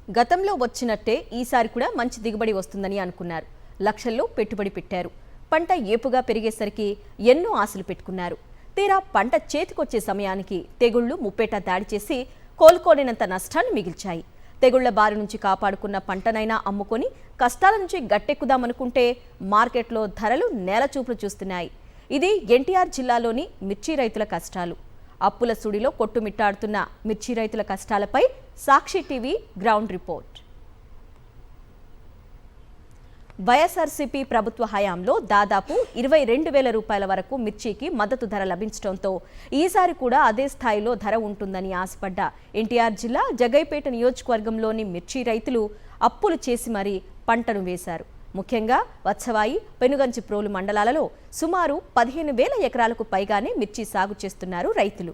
గతంలో వచ్చినట్టే ఈసారి కూడా మంచి దిగుబడి వస్తుందని అనుకున్నారు. లక్షల్లో పెట్టుబడి పెట్టారు. పంట ఏపుగా పెరిగేసరికి ఎన్నో ఆశలు పెట్టుకున్నారు. తీరా పంట చేతికొచ్చే సమయానికి తెగుళ్లు ముప్పేట దాడి చేసి కోలుకోలేనంత నష్టాన్ని మిగిల్చాయి. తెగుళ్ల బారి నుంచి కాపాడుకున్న పంటనైనా అమ్ముకొని కష్టాల నుంచి గట్టెక్కుదామనుకుంటే మార్కెట్లో ధరలు నేలచూపులు చూస్తున్నాయి. ఇది ఎన్టీఆర్ జిల్లాలోని మిర్చి రైతుల కష్టాలు. అప్పుల సుడిలో కొట్టుమిట్టాడుతున్న మిర్చి రైతుల కష్టాలపై సాక్షి టీవీ గ్రౌండ్ రిపోర్ట్. వైఎస్ఆర్సీపీ ప్రభుత్వ హయాంలో దాదాపు 22,000 రూపాయల వరకు మిర్చికి మద్దతు ధర లభించడంతో ఈసారి కూడా అదే స్థాయిలో ధర ఉంటుందని ఆశపడ్డ ఎన్టీఆర్ జిల్లా జగైపేట నియోజకవర్గంలోని మిర్చి రైతులు అప్పులు చేసి మరీ పంటను వేశారు. ముఖ్యంగా వత్సవాయి, పెనుగంచిప్రోలు మండలాలలో సుమారు 15,000 ఎకరాలకు పైగానే మిర్చి సాగు చేస్తున్నారు రైతులు.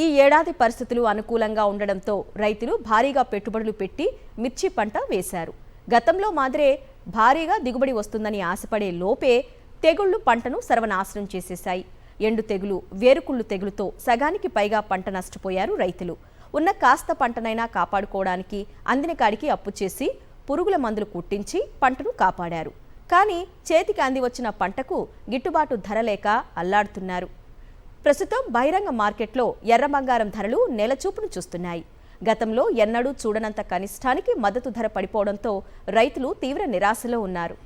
ఈ ఏడాది పరిస్థితులు అనుకూలంగా ఉండడంతో రైతులు భారీగా పెట్టుబడులు పెట్టి మిర్చి పంట వేశారు. గతంలో మాదిరే భారీగా దిగుబడి వస్తుందని ఆశపడే లోపే తెగుళ్లు పంటను సర్వనాశనం చేసేశాయి. ఎండు తెగులు, వేరుకుళ్ళు తెగులుతో సగానికి పైగా పంట నష్టపోయారు రైతులు. ఉన్న కాస్త పంటనైనా కాపాడుకోవడానికి అందిన కాడికి అప్పు చేసి పురుగుల మందులు కుట్టించి పంటను కాపాడారు. కానీ చేతికి అంది వచ్చిన పంటకు గిట్టుబాటు ధర లేక అల్లాడుతున్నారు. ప్రస్తుతం బహిరంగ మార్కెట్లో ఎర్ర బంగారం ధరలు నెలచూపును చూస్తున్నాయి. గతంలో ఎన్నడూ చూడనంత కనిష్టానికి మద్దతు ధర పడిపోవడంతో రైతులు తీవ్ర నిరాశలో ఉన్నారు.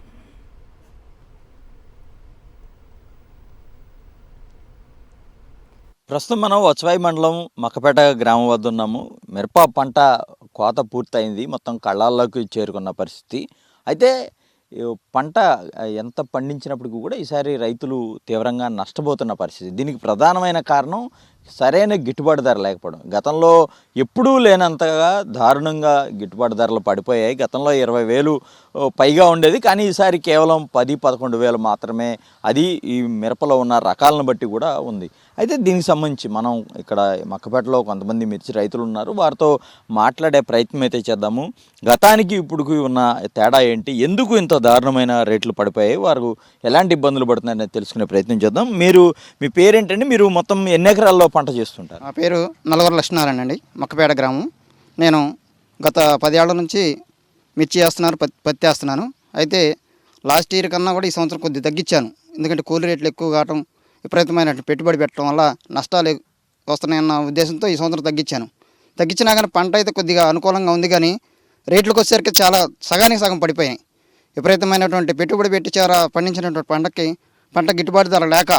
ప్రస్తుతం మనం వత్సవాయి మండలం మక్కపేట గ్రామం వద్ద ఉన్నాము. మిరప పంట కోత పూర్తయింది, మొత్తం కళ్ళాల్లోకి చేరుకున్న పరిస్థితి. అయితే పంట ఎంత పండించినప్పటికీ కూడా ఈసారి రైతులు తీవ్రంగా నష్టపోతున్న పరిస్థితి. దీనికి ప్రధానమైన కారణం సరైన గిట్టుబాటు ధర లేకపోవడం. గతంలో ఎప్పుడూ లేనంతగా దారుణంగా గిట్టుబాటు ధరలు పడిపోయాయి. గతంలో 20,000 పైగా ఉండేది, కానీ ఈసారి కేవలం 10-11,000 మాత్రమే. అది ఈ మిరపలో ఉన్న రకాలను బట్టి కూడా ఉంది. అయితే దీనికి సంబంధించి మనం ఇక్కడ మక్కపేటలో కొంతమంది మిర్చి రైతులు ఉన్నారు, వారితో మాట్లాడే ప్రయత్నం అయితే చేద్దాము. గతానికి ఇప్పుడుకి ఉన్న తేడా ఏంటి, ఎందుకు ఇంత దారుణమైన రేట్లు పడిపోయాయి, వారు ఎలాంటి ఇబ్బందులు పడుతున్నాయని తెలుసుకునే ప్రయత్నం చేద్దాం. మీ పేరేంటండి, మీరు మొత్తం ఎన్ని ఎకరాల్లో పంట చేస్తుంటారు? నా పేరు నల్లవర లక్ష్మీనారాయణ అండి, మక్కపేట గ్రామం. నేను గత 10 ఏళ్ల నుంచి మిర్చి వేస్తున్నాను, పత్తి వేస్తున్నాను. అయితే లాస్ట్ ఇయర్ కన్నా కూడా ఈ సంవత్సరం కొద్దిగా తగ్గించాను. ఎందుకంటే కూలీ రేట్లు ఎక్కువ కావటం, విపరీతమైన పెట్టుబడి పెట్టడం వల్ల నష్టాలు వస్తున్నాయన్న ఉద్దేశంతో ఈ సంవత్సరం తగ్గించినా కానీ పంట అయితే కొద్దిగా అనుకూలంగా ఉంది. కానీ రేట్లకు వచ్చేసరికి చాలా సగానికి సగం పడిపోయాయి. విపరీతమైనటువంటి పెట్టుబడి పెట్టి పండించినటువంటి పంట గిట్టుబాటు ధర లేక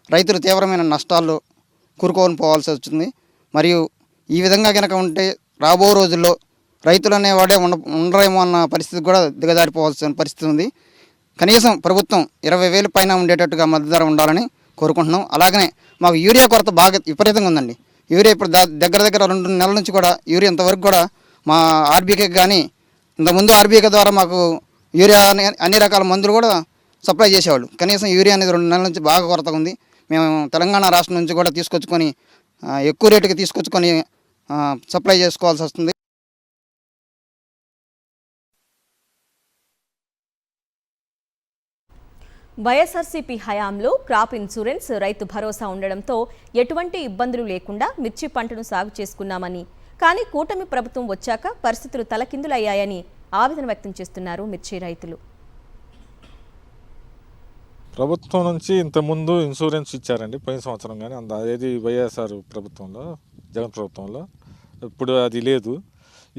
రైతులు తీవ్రమైన నష్టాల్లో కూరుకొని పోవాల్సి వచ్చింది. మరియు ఈ విధంగా కనుక ఉంటే రాబో రోజుల్లో రైతులు అనేవాడే ఉండరేమో అన్న పరిస్థితి కూడా దిగజారిపోవాల్సిన పరిస్థితి ఉంది. కనీసం ప్రభుత్వం 20,000 పైన ఉండేటట్టుగా మద్దతు ధర ఉండాలని కోరుకుంటున్నాం. అలాగనే మాకు యూరియా కొరత బాగా విపరీతంగా ఉందండి. యూరియా ఇప్పుడు దగ్గర 2 నెలల నుంచి కూడా యూరియా ఇంతవరకు కూడా మా ఆర్బీకే కానీ ఇంతకుముందు ఆర్బీకే ద్వారా మాకు యూరియా అన్ని రకాల మందులు కూడా సప్లై చేసేవాళ్ళు. కనీసం యూరియా అనేది 2 నెలల నుంచి బాగా కొరతగా ఉంది. మేము తెలంగాణ రాష్ట్రం నుంచి కూడా తీసుకొచ్చుకొని ఎక్కువ రేటుకి తీసుకొచ్చుకొని సప్లై చేసుకోవాల్సి వస్తుంది. వైఎస్ఆర్సీపీ హయాంలో క్రాప్ ఇన్సూరెన్స్, రైతు భరోసా ఉండడంతో ఎటువంటి ఇబ్బందులు లేకుండా మిర్చి పంటను సాగు చేసుకున్నామని, కానీ కూటమి ప్రభుత్వం వచ్చాక పరిస్థితులు తలకిందులయ్యాయని ఆవేదన వ్యక్తం చేస్తున్నారు మిర్చి రైతులు. ప్రభుత్వం నుంచి ఇంతకుముందు ఇన్సూరెన్స్ ఇచ్చారండి, పోయిన సంవత్సరం. కానీ అదేది వైఎస్ఆర్ ప్రభుత్వంలో, జగన్ ప్రభుత్వంలో. ఇప్పుడు అది లేదు.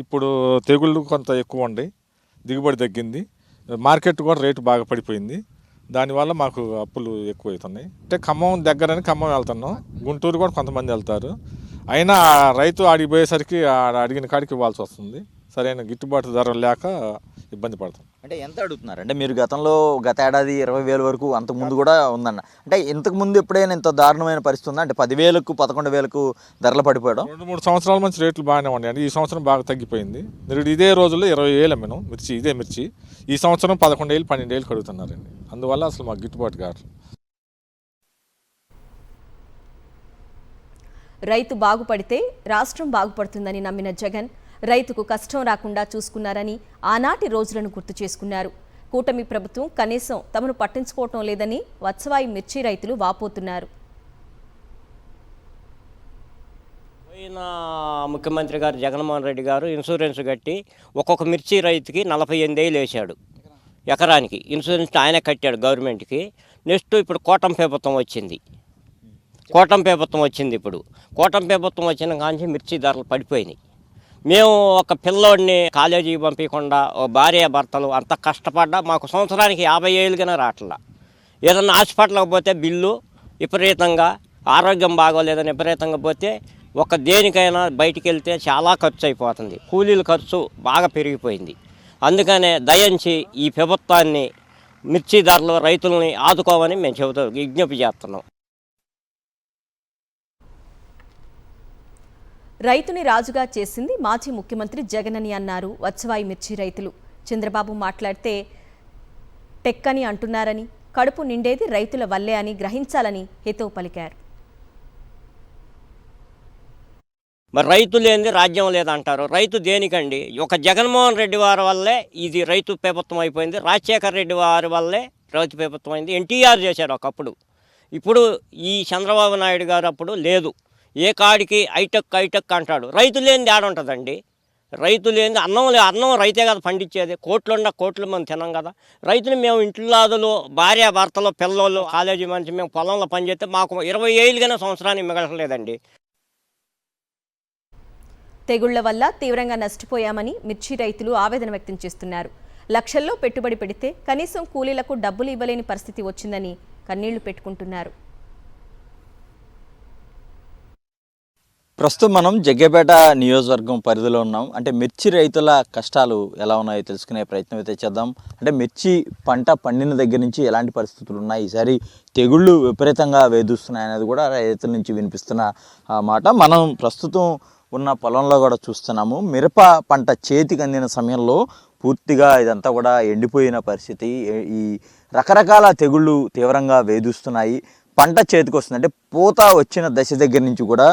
ఇప్పుడు తెగుళ్ళు కొంత ఎక్కువ ఉండి దిగుబడి తగ్గింది, మార్కెట్ కూడా రేటు బాగా పడిపోయింది. దానివల్ల మాకు అప్పులు ఎక్కువ అవుతున్నాయి. అంటే ఖమ్మం దగ్గరని ఖమ్మం వెళ్తున్నాం, గుంటూరు కూడా కొంతమంది వెళ్తారు. అయినా రైతు ఆడికి పోయేసరికి అడిగిన కాడికి ఇవ్వాల్సి వస్తుంది. సరైన గిట్టుబాటు ధర లేక ఇబ్బంది పడతాం. అంటే ఎంత అడుగుతున్నారు? అంటే మీరు గత ఏడాది 20,000 వరకు అంతకుముందు కూడా ఉందన్న. అంటే ఇంతకుముందు ఎప్పుడైనా ఇంత దారుణమైన పరిస్థితి ఉందా? అంటే 10,000కు 11,000కు ధరలు పడిపోవడం. 2-3 సంవత్సరాల నుంచి రేట్లు బాగానే ఉన్నాయండి. ఈ సంవత్సరం బాగా తగ్గిపోయింది. మీరు ఇదే రోజుల్లో 20,000 అమ్మినాం ఇదే మిర్చి. ఈ సంవత్సరం 11,000, 12,000 కడుగుతున్నారండి. అందువల్ల అసలు మాకు గిట్టుబాటు కాదు. రైతు బాగుపడితే రాష్ట్రం బాగుపడుతుందని నమ్మిన జగన్ రైతుకు కష్టం రాకుండా చూసుకున్నారని ఆనాటి రోజులను గుర్తు చేసుకున్నారు. కూటమి ప్రభుత్వం కనీసం తమను పట్టించుకోవటం లేదని వత్సవాయి మిర్చి రైతులు వాపోతున్నారు. ఈయన ముఖ్యమంత్రి గారు జగన్మోహన్ రెడ్డి గారు ఇన్సూరెన్స్ కట్టి ఒక్కొక్క మిర్చి రైతుకి 48 ఏళ్ళు వేసాడు ఎకరానికి. ఇన్సూరెన్స్ ఆయన కట్టాడు గవర్నమెంట్కి. నెక్స్ట్ ఇప్పుడు కూటమి ప్రభుత్వం వచ్చింది. ఇప్పుడు కూటమి ప్రభుత్వం వచ్చిన కాంచి మిర్చి ధరలు పడిపోయినాయి. మేము ఒక పిల్లోడిని కాలేజీకి పంపించకుండా ఓ భార్య భర్తలు అంత కష్టపడ్డా మాకు సంవత్సరానికి 50 ఏళ్ళుగానే రావట్లా. ఏదన్నా హాస్పిటల్కి పోతే బిల్లు విపరీతంగా, ఆరోగ్యం బాగోలేదని విపరీతంగా పోతే ఒక దేనికైనా బయటికి వెళ్తే చాలా ఖర్చు అయిపోతుంది. కూలీల ఖర్చు బాగా పెరిగిపోయింది. అందుకనే దయించి ఈ ప్రభుత్వాన్ని మిర్చి ధరలు రైతులని ఆదుకోమని మేము చెబుతాం, విజ్ఞప్తి చేస్తున్నాం. రైతుని రాజుగా చేసింది మాజీ ముఖ్యమంత్రి జగన్ అని అన్నారు వత్సవాయి మిర్చి రైతులు. చంద్రబాబు మాట్లాడితే టెక్కని అంటున్నారని, కడుపు నిండేది రైతుల వల్లే అని గ్రహించాలని హితవు పలికారు. మరి రైతు లేనిది రాజ్యం లేదంటారు. రైతు దేనికండి? ఒక జగన్మోహన్ రెడ్డి వారి వల్లే ఇది రైతు ప్రభుత్వం అయిపోయింది. రాజశేఖర రెడ్డి వారి వల్లే రైతు ప్రభుత్వం అయింది. ఎన్టీఆర్ చేశాడు ఒకప్పుడు. ఇప్పుడు ఈ చంద్రబాబు నాయుడు గారు అప్పుడు లేదు. ఏ కాడికి హైటెక్ అంటాడు. రైతు లేనిది ఏడుంటుందండి? రైతు లేనిది అన్నం రైతే కదా పండించేది. కోట్లు మనం తినం కదా. రైతుని మేము ఇంట్లో భార్య భర్తలు పిల్లలు కాలేజీ మనిషి మేము పొలంలో పనిచేస్తే మాకు 20 ఏళ్ళుగానే సంవత్సరానికి మిగలలేదండి. తెగుళ్ల వల్ల తీవ్రంగా నష్టపోయామని మిర్చి రైతులు ఆవేదన వ్యక్తం చేస్తున్నారు. లక్షల్లో పెట్టుబడి పెడితే కనీసం కూలీలకు డబ్బులు ఇవ్వలేని పరిస్థితి వచ్చిందని కన్నీళ్లు పెట్టుకుంటున్నారు. ప్రస్తుతం మనం జగ్గేపేట నియోజకవర్గం పరిధిలో ఉన్నాం. అంటే మిర్చి రైతుల కష్టాలు ఎలా ఉన్నాయో తెలుసుకునే ప్రయత్నం అయితే చేద్దాం. అంటే మిర్చి పంట పండిన దగ్గర నుంచి ఎలాంటి పరిస్థితులు ఉన్నాయి, ఈసారి తెగుళ్ళు విపరీతంగా వేధిస్తున్నాయి అనేది కూడా రైతుల నుంచి వినిపిస్తున్న మాట. మనం ప్రస్తుతం ఉన్న పొలంలో కూడా చూస్తున్నాము. మిరప పంట చేతికి అందిన సమయంలో పూర్తిగా ఇదంతా కూడా ఎండిపోయిన పరిస్థితి. ఈ రకరకాల తెగుళ్ళు తీవ్రంగా వేధిస్తున్నాయి. పంట చేతికి వస్తుంది అంటే పూత వచ్చిన దశ దగ్గర నుంచి కూడా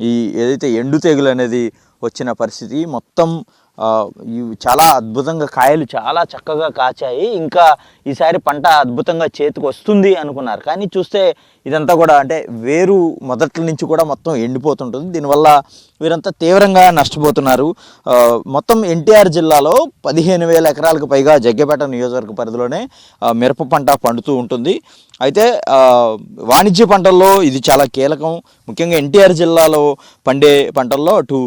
ఈ ఏదైతే ఎండు తెగులు అనేది వచ్చిన పరిస్థితి. మొత్తం ఇవి చాలా అద్భుతంగా కాయలు చాలా చక్కగా కాచాయి. ఇంకా ఈసారి పంట అద్భుతంగా చేతికి వస్తుంది అనుకున్నారు. కానీ చూస్తే ఇదంతా కూడా అంటే వేరు మొదటి నుంచి కూడా మొత్తం ఎండిపోతుంటుంది. దీనివల్ల వీరంతా తీవ్రంగా నష్టపోతున్నారు. మొత్తం ఎన్టీఆర్ జిల్లాలో 15,000 ఎకరాలకు పైగా జగ్గేపేట నియోజకవర్గ పరిధిలోనే మిరప పంట పండుతూ ఉంటుంది. అయితే వాణిజ్య పంటల్లో ఇది చాలా కీలకం. ముఖ్యంగా ఎన్టీఆర్ జిల్లాలో పండే పంటల్లో అటు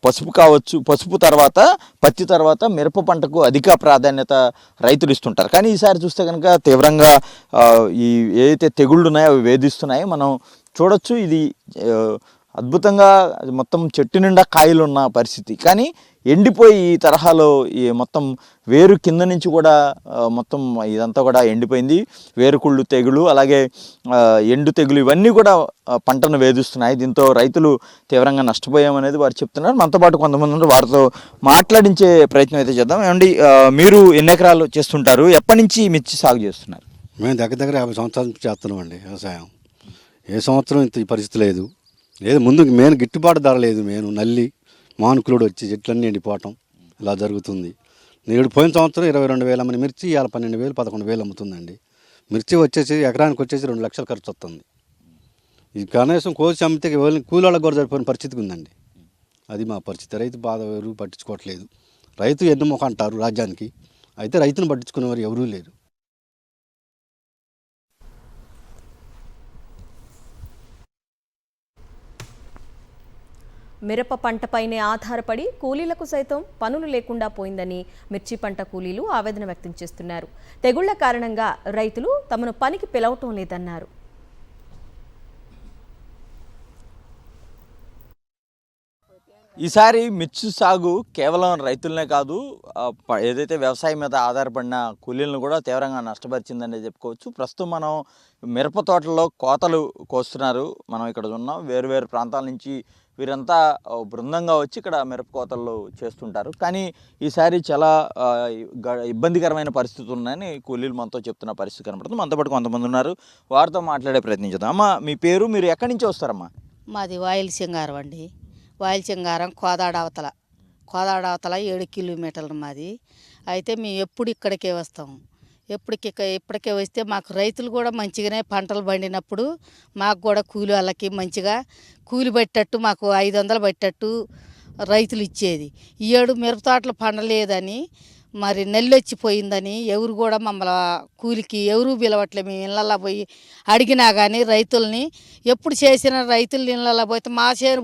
పసుపు కావచ్చు, పసుపు తర్వాత పత్తి తర్వాత మిరప పంటకు అధిక ప్రాధాన్యత రైతులు ఇస్తుంటారు. కానీ ఈసారి చూస్తే కనుక తీవ్రంగా ఈ ఏదైతే తెగుళ్ళు ఉన్నాయో అవి వేధిస్తున్నాయి. మనం చూడొచ్చు ఇది అద్భుతంగా మొత్తం చెట్టు నిండా కాయలు ఉన్న పరిస్థితి. కానీ ఎండిపోయి ఈ తరహాలో ఈ మొత్తం వేరు కింద నుంచి కూడా మొత్తం ఇదంతా కూడా ఎండిపోయింది. వేరుకుళ్ళు తెగులు అలాగే ఎండు తెగులు ఇవన్నీ కూడా పంటను వేధిస్తున్నాయి. దీంతో రైతులు తీవ్రంగా నష్టపోయామనేది వారు చెప్తున్నారు. మనతో పాటు కొంతమంది ఉన్నారు, వారితో మాట్లాడించే ప్రయత్నం అయితే చేద్దాం. ఏమండి, మీరు ఎన్ని ఎకరాలు చేస్తుంటారు? ఎప్పటి నుంచి మిర్చి సాగు చేస్తున్నారు? మేము దగ్గర 50 సంవత్సరాల నుంచి చేస్తున్నామండి వ్యవసాయం. ఏ సంవత్సరం ఇంత ఈ పరిస్థితి లేదు. ముందు మెయిన్ గిట్టుబాటు ధర లేదు. నల్లి మానుకులుడు వచ్చి చెట్లన్నీ ఎండిపోవటం ఇలా జరుగుతుంది. నేడు పోయిన సంవత్సరం 22,000 అమ్మని మిర్చి ఇవాళ 12,000 11,000 అమ్ముతుందండి. మిర్చి వచ్చేసి ఎకరానికి వచ్చేసి 2 లక్షలు ఖర్చు వస్తుంది. ఇది కనీసం కోసి అమ్మితే కూలీళ్ళకి కూడా సరిపోయిన పరిస్థితికి ఉందండి. అది మా పరిస్థితి. రైతు బాధ ఎవరు పట్టించుకోవట్లేదు. రైతు ఎన్నుమొక అంటారు రాజ్యానికి, అయితే రైతును పట్టించుకునేవారు ఎవరూ లేరు. మిరప పంటపైనే ఆధారపడి కూలీలకు సైతం పనులు లేకుండా పోయిందని మిర్చి పంట కూలీలు ఆవేదన వ్యక్తం చేస్తున్నారు. తెగుళ్ల కారణంగా రైతులు తమను పనికి పిలవటం లేదన్నారు. ఈసారి మిర్చి సాగు కేవలం రైతులనే కాదు, ఏదైతే వ్యవసాయం మీద ఆధారపడిన కూలీలను కూడా తీవ్రంగా నష్టపరిచిందనే చెప్పుకోవచ్చు. ప్రస్తుతం మనం మిరప తోటల్లో కోతలు కోస్తున్నారు. మనం ఇక్కడ ఉన్నాం. వేరు ప్రాంతాల నుంచి వీరంతా బృందంగా వచ్చి ఇక్కడ మిరప కోతలు చేస్తుంటారు. కానీ ఈసారి చాలా ఇబ్బందికరమైన పరిస్థితులు ఉన్నాయని కూలీలు మనతో చెప్తున్న పరిస్థితి కనపడుతుంది. మనతో పాటు కొంతమంది ఉన్నారు, వారితో మాట్లాడే ప్రయత్నించుదాం. అమ్మ, మీ పేరు, మీరు ఎక్కడి నుంచి వస్తారమ్మా? మాది వాయిల్ సింగారం అండి. వాయిల్ సింగారం కోదాడ అవతల 7 కిలోమీటర్లు మాది. అయితే మేము ఎప్పుడు ఇక్కడికే వస్తాము. ఇప్పటికే వస్తే మాకు రైతులు కూడా మంచిగానే పంటలు పండినప్పుడు మాకు కూడా కూలి వాళ్ళకి మంచిగా కూలి పట్టేటట్టు మాకు 500 పట్టేటట్టు రైతులు ఇచ్చేది. ఈ ఏడు మిరప తోటలు పండలేదని మరి నెల్లొచ్చిపోయిందని ఎవరు కూడా మమ్మల్ని కూలికి ఎవరు పిలవట్లే. మేము ఇళ్ళల్లో పోయి అడిగినా కానీ రైతుల్ని ఎప్పుడు చేసిన రైతులు ఇళ్ళల్లో పోతే మా చేను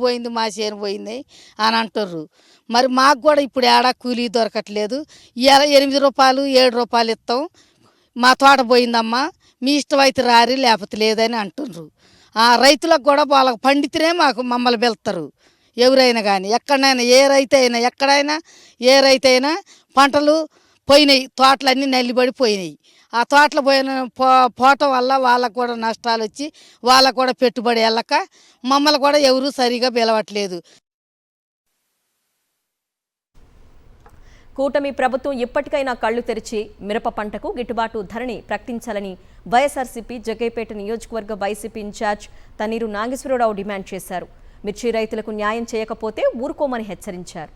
పోయింది అని అంటుర్రు. మరి మాకు కూడా ఇప్పుడు ఏడా కూలీ దొరకట్లేదు. ఇవాళ 8 రూపాయలు 7 రూపాయలు ఇస్తాం, మా తోట పోయిందమ్మా, మీ ఇష్టమైతే రారి లేకపోతే లేదని అంటుండ్రు. ఆ రైతులకు కూడా వాళ్ళకి పండితేనే మమ్మల్ని వెళ్తారు. ఎవరైనా కానీ ఎక్కడైనా ఏ రైతు అయినా పంటలు పోయినాయి, తోటలన్నీ నల్లిబడిపోయినాయి. ఆ తోటలు పోవటం వల్ల వాళ్ళకు కూడా నష్టాలు వచ్చి వాళ్ళకు కూడా పెట్టుబడి వెళ్ళక మమ్మల్ని కూడా ఎవరు సరిగా పిలవట్లేదు. కూటమి ప్రభుత్వం ఇప్పటికైనా కళ్లు తెరిచి మిరప పంటకు గిట్టుబాటు ధరని ప్రకటించాలని వైఎస్ఆర్సీపీ జగ్గైపేట నియోజకవర్గ వైసీపీ ఇన్ఛార్జ్ తన్నీరు నాగేశ్వరరావు డిమాండ్ చేశారు. మిర్చి రైతులకు న్యాయం చేయకపోతే ఊరుకోమని హెచ్చరించారు.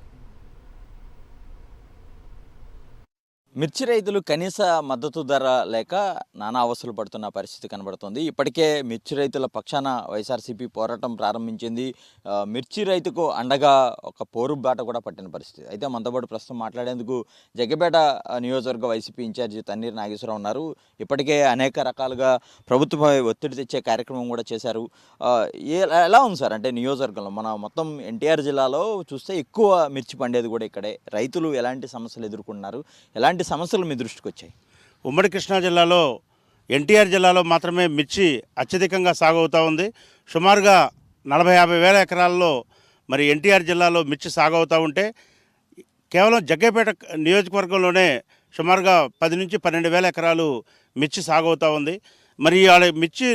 మిర్చి రైతులు కనీస మద్దతు ధర లేక నానా అవస్థలు పడుతున్న పరిస్థితి కనబడుతోంది. ఇప్పటికే మిర్చి రైతుల పక్షాన వైఎస్ఆర్సీపీ పోరాటం ప్రారంభించింది. మిర్చి రైతుకు అండగా ఒక పోరు బాట కూడా పట్టిన పరిస్థితి. అయితే మనతో పాటు ప్రస్తుతం మాట్లాడేందుకు జగ్గైపేట నియోజకవర్గ వైసీపీ ఇన్ఛార్జి తన్నీరు నాగేశ్వరరావు ఉన్నారు. ఇప్పటికే అనేక రకాలుగా ప్రభుత్వపై ఒత్తిడి తెచ్చే కార్యక్రమం కూడా చేశారు. ఎలా ఉంది సార్? అంటే నియోజకవర్గంలో మన మొత్తం ఎన్టీఆర్ జిల్లాలో చూస్తే ఎక్కువ మిర్చి పండేది కూడా ఇక్కడే. రైతులు ఎలాంటి సమస్యలు ఎదుర్కొంటున్నారు, ఎలాంటి సమస్యలు మీ దృష్టికి వచ్చాయి? ఉమ్మడి కృష్ణా జిల్లాలో ఎన్టీఆర్ జిల్లాలో మాత్రమే మిర్చి అత్యధికంగా సాగు అవుతూ ఉంది. సుమారుగా 40-50 వేల ఎకరాల్లో మరి ఎన్టీఆర్ జిల్లాలో మిర్చి సాగు అవుతూ ఉంటే కేవలం జగ్గైపేట నియోజకవర్గంలోనే సుమారుగా 10 నుంచి 12 వేల ఎకరాలు మిర్చి సాగు అవుతూ ఉంది. మరి వాళ్ళ మిర్చి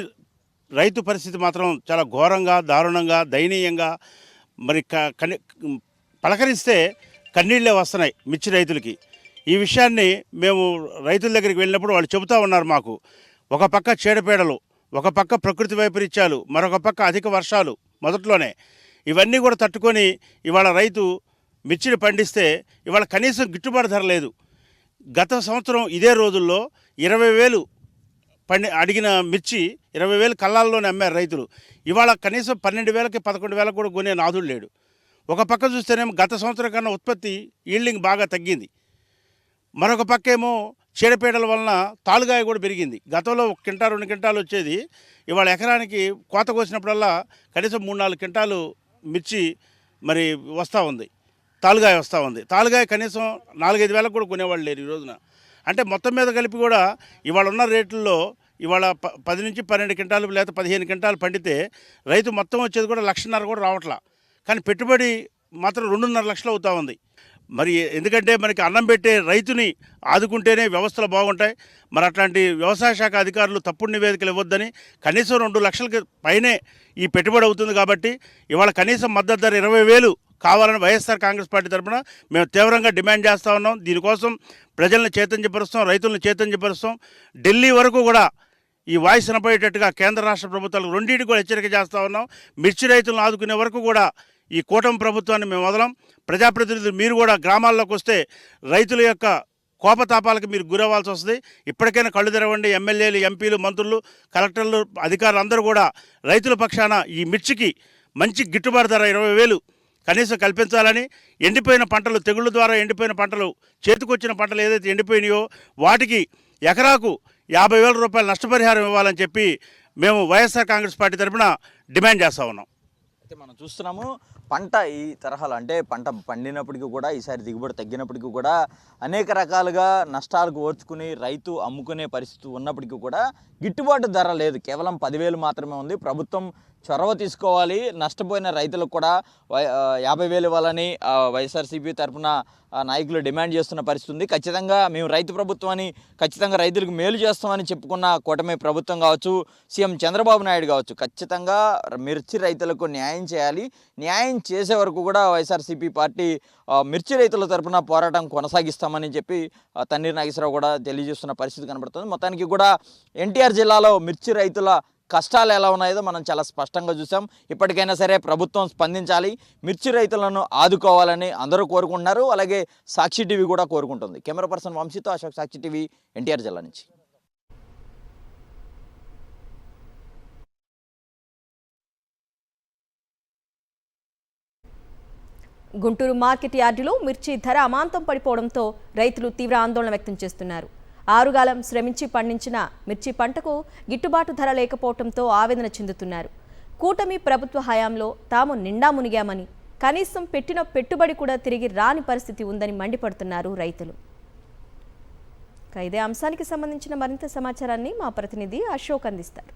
రైతు పరిస్థితి మాత్రం చాలా ఘోరంగా, దారుణంగా, దయనీయంగా, మరి పలకరిస్తే కన్నీళ్ళే వస్తున్నాయి మిర్చి రైతులకి. ఈ విషయాన్ని మేము రైతుల దగ్గరికి వెళ్ళినప్పుడు వాళ్ళు చెబుతూ ఉన్నారు మాకు. ఒక పక్క చీడపీడలు, ఒక పక్క ప్రకృతి వైపరీత్యాలు, మరొక పక్క అధిక వర్షాలు మొదట్లోనే, ఇవన్నీ కూడా తట్టుకొని ఇవాళ రైతు మిర్చిని పండిస్తే ఇవాళ కనీసం గిట్టుబాటు ధర లేదు. గత సంవత్సరం ఇదే రోజుల్లో 20,000 అడిగిన మిర్చి 20,000 కళ్ళాల్లోనే అమ్మారు రైతులు. ఇవాళ కనీసం 12,000కి 11,000 కూడా కొనే నాదుడు లేడు. ఒక పక్క చూస్తేనేమో గత సంవత్సరం కన్నా ఉత్పత్తి ఈల్డింగ్ బాగా తగ్గింది. మరొక పక్క ఏమో చీడపీడల వలన తాలుగాయ కూడా పెరిగింది. గతంలో 1 క్వింటా 2 క్వింటాలు వచ్చేది, ఇవాళ ఎకరానికి కోత కోసినప్పుడల్లా కనీసం 3-4 క్వింటాలు మిర్చి మరి వస్తూ ఉంది, తాలుగాయ వస్తూ ఉంది. తాలుగాయ కనీసం 4-5 వేలకు కూడా కొనేవాళ్ళు లేరు ఈ రోజున. అంటే మొత్తం మీద కలిపి కూడా ఇవాళ ఉన్న రేట్లలో ఇవాళ 10 నుంచి 12 క్వింటాలు లేదా 15 క్వింటాలు పండితే రైతు మొత్తం వచ్చేది కూడా 1,50,000 కూడా రావట్లా. కానీ పెట్టుబడి మాత్రం 2.5 లక్షలు అవుతూ ఉంది. మరి ఎందుకంటే మనకి అన్నం పెట్టే రైతుని ఆదుకుంటేనే వ్యవస్థలు బాగుంటాయి. మరి అట్లాంటి వ్యవసాయ శాఖ అధికారులు తప్పుడు నివేదికలు ఇవ్వద్దని, కనీసం 2 లక్షలకి పైనే ఈ పెట్టుబడి అవుతుంది కాబట్టి ఇవాళ కనీసం మద్దతు ధర 20,000 కావాలని వైఎస్ఆర్ కాంగ్రెస్ పార్టీ తరఫున మేము తీవ్రంగా డిమాండ్ చేస్తూ ఉన్నాం. దీనికోసం ప్రజలను చైతన్యపరుస్తాం, రైతులను చైతన్యపరుస్తాం. ఢిల్లీ వరకు కూడా ఈ వాయిస్ వినపడేటట్టుగా కేంద్ర రాష్ట్ర ప్రభుత్వాలు రెండింటికి కూడా హెచ్చరిక చేస్తూ ఉన్నాం. మిర్చి రైతులను ఆదుకునే వరకు కూడా ఈ కూటమి ప్రభుత్వాన్ని మేము వదలం. ప్రజాప్రతినిధులు మీరు కూడా గ్రామాల్లోకి వస్తే రైతుల యొక్క కోపతాపాలకు మీరు గురవ్వాల్సి వస్తుంది. ఇప్పటికైనా కళ్ళు తెరవండి. ఎమ్మెల్యేలు, ఎంపీలు, మంత్రులు, కలెక్టర్లు, అధికారులు అందరూ కూడా రైతుల పక్షాన ఈ మిర్చికి మంచి గిట్టుబాటు ధర 20,000 కనీసం కల్పించాలని, ఎండిపోయిన పంటలు, తెగుళ్ళ ద్వారా ఎండిపోయిన పంటలు, చేతికొచ్చిన పంటలు ఏదైతే ఎండిపోయినాయో వాటికి ఎకరాకు 50,000 రూపాయలు నష్టపరిహారం ఇవ్వాలని చెప్పి మేము వైఎస్ఆర్ కాంగ్రెస్ పార్టీ తరఫున డిమాండ్ చేస్తూ ఉన్నాం. అయితే మనం చూస్తున్నాము పంట ఈ తరహాలో, అంటే పంట పండినప్పటికీ కూడా ఈసారి దిగుబడి తగ్గినప్పటికీ కూడా అనేక రకాలుగా నష్టాలకు ఓర్చుకుని రైతు అమ్ముకునే పరిస్థితి ఉన్నప్పటికీ కూడా గిట్టుబాటు ధర లేదు. కేవలం 10,000 మాత్రమే ఉంది. ప్రభుత్వం చొరవ తీసుకోవాలి, నష్టపోయిన రైతులకు కూడా 50,000 ఇవ్వాలని వైఎస్ఆర్సీపీ తరఫున నాయకులు డిమాండ్ చేస్తున్న పరిస్థితి ఉంది. ఖచ్చితంగా మేము రైతు ప్రభుత్వాన్ని, ఖచ్చితంగా రైతులకు మేలు చేస్తామని చెప్పుకున్న కూటమి ప్రభుత్వం కావచ్చు, సీఎం చంద్రబాబు నాయుడు కావచ్చు, ఖచ్చితంగా మిర్చి రైతులకు న్యాయం చేయాలి. న్యాయం చేసే వరకు కూడా వైఎస్ఆర్సీపీ పార్టీ మిర్చి రైతుల తరఫున పోరాటం కొనసాగిస్తామని చెప్పి తన్నీరు నాగేశ్వరరావు కూడా తెలియజేస్తున్న పరిస్థితి కనబడుతుంది. మొత్తానికి కూడా ఎన్టీఆర్ జిల్లాలో మిర్చి రైతుల కష్టాలు ఎలా ఉన్నాయో మనం చాలా స్పష్టంగా చూసాం. ఇప్పటికైనా సరే ప్రభుత్వం స్పందించాలి, మిర్చి రైతులను ఆదుకోవాలని అందరూ కోరుకుంటున్నారు. అలాగే సాక్షి టీవీ కూడా కోరుకుంటుంది. కెమెరా పర్సన్ వంశీతో అశోక్, సాక్షి టీవీ, ఎన్టీఆర్ జిల్లా నుంచి. గుంటూరు మార్కెట్ యార్డులో మిర్చి ధర అమాంతం పడిపోవడంతో రైతులు తీవ్ర ఆందోళన వ్యక్తం చేస్తున్నారు. ఆరుగాలం శ్రమించి పండించిన మిర్చి పంటకు గిట్టుబాటు ధర లేకపోవడంతో ఆవేదన చెందుతున్నారు. కూటమి ప్రభుత్వ హయాంలో తాము నిండా మునిగామని, కనీసం పెట్టిన పెట్టుబడి కూడా తిరిగి రాని పరిస్థితి ఉందని మండిపడుతున్నారు రైతులు. ఇదే అంశానికి సంబంధించిన మరింత సమాచారాన్ని మా ప్రతినిధి అశోక్ అందిస్తారు.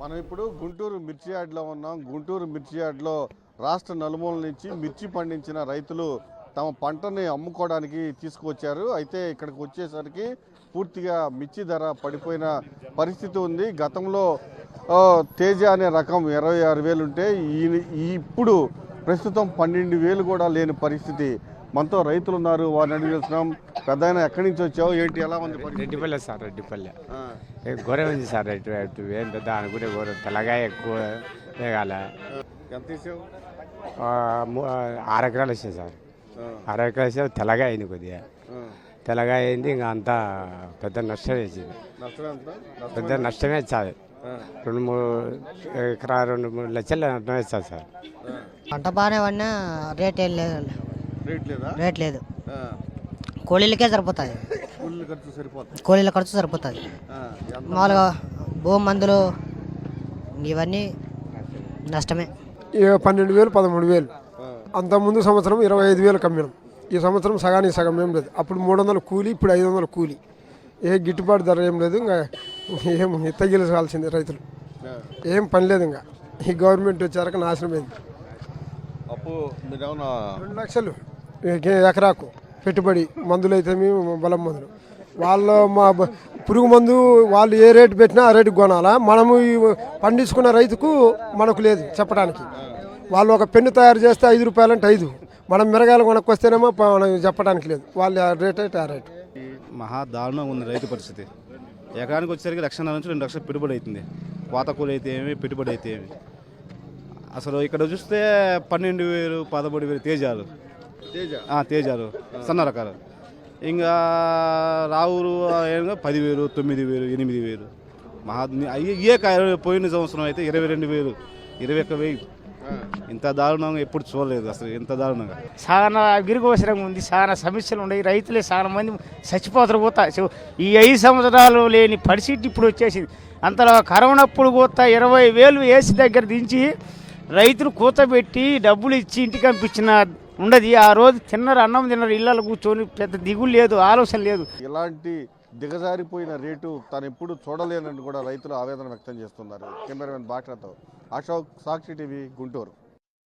మనం ఇప్పుడు గుంటూరు మిర్చి యార్డ్లో ఉన్నాం. గుంటూరు మిర్చి యార్డ్లో రాష్ట్ర నలుమూల నుంచి మిర్చి పండించిన రైతులు తమ పంటని అమ్ముకోవడానికి తీసుకువచ్చారు. అయితే ఇక్కడికి వచ్చేసరికి పూర్తిగా మిర్చి ధర పడిపోయిన పరిస్థితి ఉంది. గతంలో తేజ అనే రకం 26,000 ఉంటే ఇప్పుడు ప్రస్తుతం 12,000 కూడా లేని పరిస్థితి. మనతో రైతులు ఉన్నారు, వారిని అడిగి తెలుస్తున్నాం. పెద్ద ఎక్కడి నుంచి వచ్చావు, ఏంటి, ఎలా ఉంది? రెడ్డిపల్లె సార్, రెడ్డిపల్లె గొర్రె ఉంది సార్. రేటు ఏం పెద్ద అనుకునే గొర్రె తెల్లగా ఎక్కువ వేగాల. ఎంత తీసావు? 6 ఎకరాలు వచ్చాయి సార్. 6 ఎకరాలు వచ్చే తెల్లగా అయింది, కొద్దిగా తెల్లగా అయింది. ఇంకా అంతా పెద్ద నష్టం వేసింది, పెద్ద నష్టమే సార్. 2-3 ఎకరాలు 2-3 లక్షలు నష్టం వేస్తారు సార్. పంట బాగానే పడినా రేట్ ఏం లేదు, రేట్ లేదు. కూలీలకే సరిపోతుంది, కూలీల ఖర్చు సరిపోతుంది. మామూలుగా భూమి మందులు ఇవన్నీ నష్టమే. 12,000 13,000 అంతకుముందు సంవత్సరం 25,000 కమ్మినాం. ఈ సంవత్సరం సగానికి సగం ఏం లేదు. అప్పుడు 300 కూలీ, ఇప్పుడు 500 కూలీ. ఏ గిట్టుబాటు ధర ఏం లేదు. ఇంకా ఏం ఎత్తగిలిసాల్సిందే రైతులు. ఏం పని లేదు. ఇంకా ఈ గవర్నమెంట్ వచ్చాక నాశనమైంది. అప్పు 2 లక్షలు ఎకరాకు పెట్టుబడి. మందులు అయితే బలం మందులు వాళ్ళు మా పురుగు మందు వాళ్ళు ఏ రేటు పెట్టినా ఆ రేటుకి కొనాలా. మనము పండించుకున్న రైతుకు మనకు లేదు చెప్పడానికి. వాళ్ళు ఒక పెన్ను తయారు చేస్తే 5 రూపాయలు అంటే 5, మనం మిరగాయలు కొనక్కొస్తేనేమో మనం చెప్పడానికి లేదు. వాళ్ళు ఆ రేట్ అయితే ఆ రేటు. మహా దారుణంగా ఉంది రైతు పరిస్థితి. ఎకరానికి వచ్చేసరికి 1,00,000 నుంచి 2 లక్షలు పెట్టుబడి అవుతుంది. కోత కూలి అయితే ఏమి, పెట్టుబడి అయితే ఏమి. అసలు ఇక్కడ చూస్తే 12,000 13,000 తేజాలు, సన్న రకాలు. ఇంకా రావులు 10,000 9,000 8,000. మహా అయ్యే పోయిన సంవత్సరం అయితే 22,000 21,000. ఇంత దారుణంగా ఎప్పుడు చూడలేదు అసలు, ఇంత దారుణంగా. చాలా గిరిగోసరంగా ఉంది, చాలా సమస్యలు ఉన్నాయి. రైతులే చాలా మంది చచ్చిపోతారు. పోతా ఈ 5 సంవత్సరాలు లేని పరిస్థితి ఇప్పుడు వచ్చేసింది. అంతలో కరోనాప్పుడు పోతా 20,000 వేసి దగ్గర దించి రైతులు కూతబెట్టి డబ్బులు ఇచ్చి ఇంటికి పంపించిన ఉండదు. ఆ రోజు తిన్నారు, అన్నం తిన్నారు, ఇళ్ళలో కూర్చొని పెద్ద దిగులు లేదు, ఆలోచన లేదు. ఇలాంటి దిగజారిపోయిన రేటు తను ఎప్పుడు చూడలేనని కూడా రైతులు ఆవేదన వ్యక్తం చేస్తున్నారు. కెమెరామెన్ బాక్రాతో అశోక్, సాక్షి టీవీ, గుంటూరు.